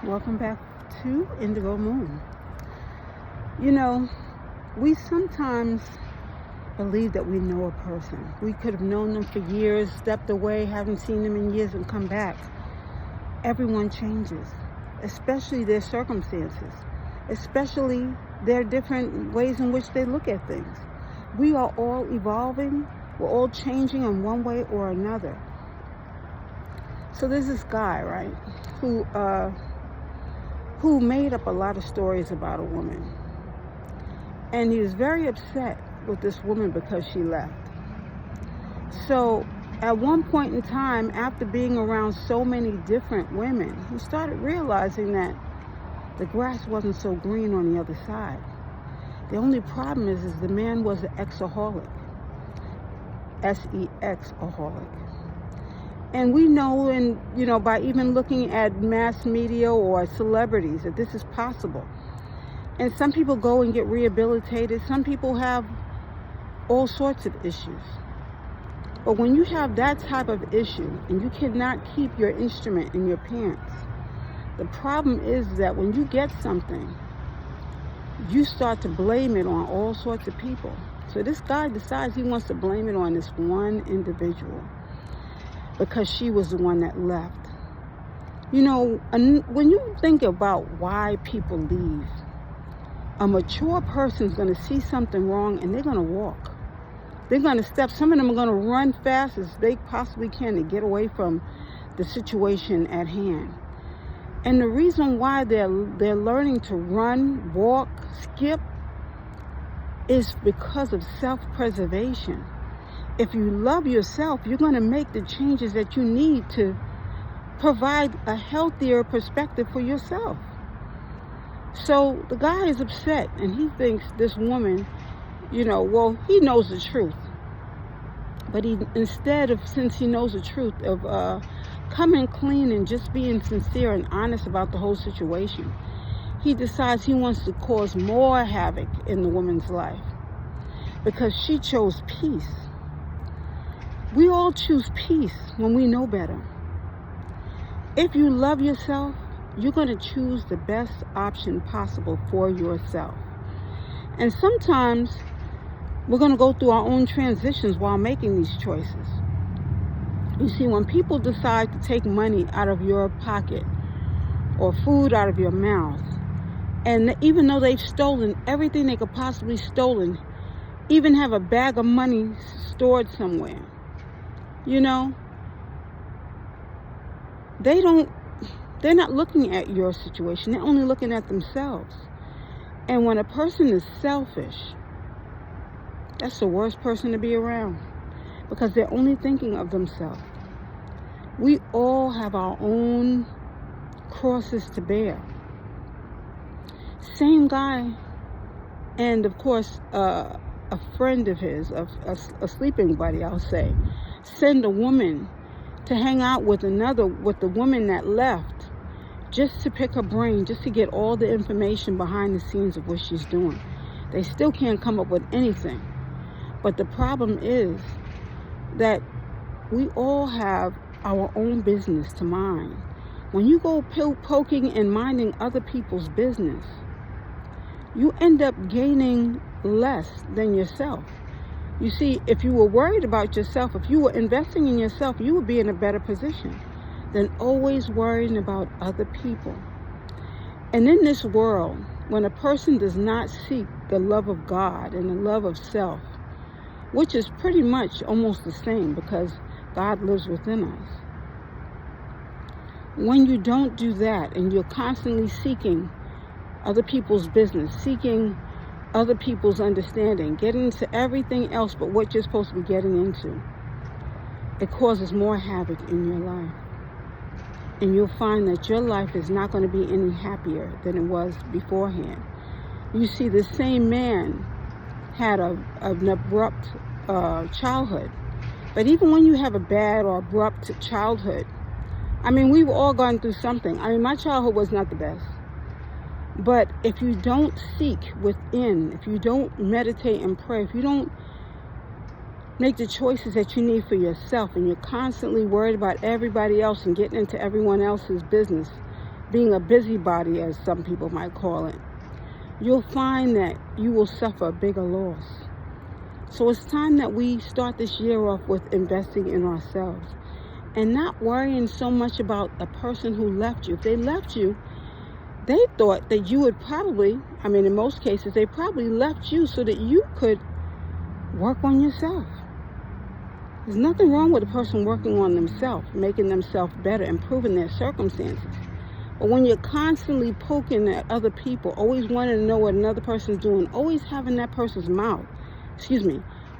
Welcome back to Indigo Moon. You know, we sometimes believe that we know a person. We could have known them for years, stepped away, haven't seen them in years, and come back. Everyone changes, especially their circumstances, especially their different ways in which they look at things. We are all evolving, we're all changing in one way or another. So there's this guy, right, who made up a lot of stories about a woman. And he was very upset with this woman because she left. So at one point in time, after being around so many different women, he started realizing that the grass wasn't so green on the other side. The only problem is the man was an exaholic. S-E-X-aholic. And we know, by even looking at mass media or celebrities, that this is possible. And some people go and get rehabilitated. Some people have all sorts of issues. But when you have that type of issue and you cannot keep your instrument in your pants, the problem is that when you get something, you start to blame it on all sorts of people. So this guy decides he wants to blame it on this one individual, because she was the one that left. When you think about why people leave, a mature person's going to see something wrong and they're going to walk. They're going to step. Some of them are going to run fast as they possibly can to get away from the situation at hand. And the reason why they're learning to run, walk, skip is because of self-preservation. If you love yourself, you're going to make the changes that you need to provide a healthier perspective for yourself. So the guy is upset and he thinks this woman, he knows the truth. But since he knows the truth, of coming clean and just being sincere and honest about the whole situation, he decides he wants to cause more havoc in the woman's life because she chose peace. We all choose peace when we know better. If you love yourself, you're going to choose the best option possible for yourself. And sometimes we're going to go through our own transitions while making these choices. You see, when people decide to take money out of your pocket or food out of your mouth, and even though they've stolen everything they could possibly stolen, even have a bag of money stored somewhere, they're not looking at your situation. They're only looking at themselves. And when a person is selfish, that's the worst person to be around, because they're only thinking of themselves. We all have our own crosses to bear. Same guy, and of course, a friend of his, a sleeping buddy, I'll say, send a woman to hang out with the woman that left, just to pick her brain, just to get all the information behind the scenes of what she's doing. They still can't come up with anything. But the problem is that we all have our own business to mind. When you go poking and minding other people's business, you end up gaining less than yourself. You see, if you were worried about yourself, if you were investing in yourself, you would be in a better position than always worrying about other people. And in this world, when a person does not seek the love of God and the love of self, which is pretty much almost the same because God lives within us, when you don't do that and you're constantly seeking other people's business, seeking other people's understanding, getting into everything else but what you're supposed to be getting into, it causes more havoc in your life. And you'll find that your life is not going to be any happier than it was beforehand. You see, the same man had an abrupt childhood. But even when you have a bad or abrupt childhood, we've all gone through something. My childhood was not the best. But if you don't seek within, if you don't meditate and pray, if you don't make the choices that you need for yourself, and you're constantly worried about everybody else and getting into everyone else's business, being a busybody, as some people might call it, you'll find that you will suffer a bigger loss. So it's time that we start this year off with investing in ourselves and not worrying so much about a person who left you. If they left you, they thought that you would probably, in most cases, they probably left you so that you could work on yourself. There's nothing wrong with a person working on themselves, making themselves better, improving their circumstances. But when you're constantly poking at other people, always wanting to know what another person's doing, always having that person's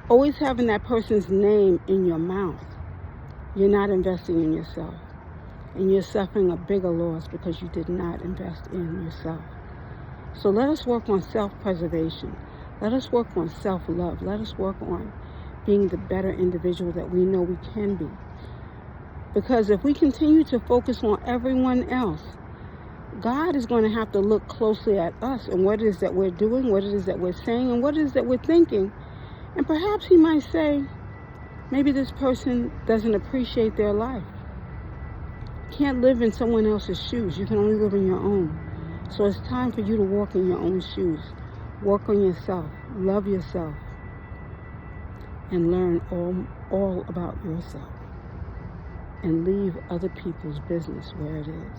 always having that person's name in your mouth, you're not investing in yourself. And you're suffering a bigger loss because you did not invest in yourself. So let us work on self-preservation. Let us work on self-love. Let us work on being the better individual that we know we can be. Because if we continue to focus on everyone else, God is going to have to look closely at us and what it is that we're doing, what it is that we're saying, and what it is that we're thinking. And perhaps he might say, maybe this person doesn't appreciate their life. You can't live in someone else's shoes. You can only live in your own. So it's time for you to walk in your own shoes. Work on yourself. Love yourself. And learn all about yourself. And leave other people's business where it is.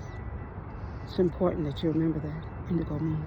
It's important that you remember that. Indigo Moon.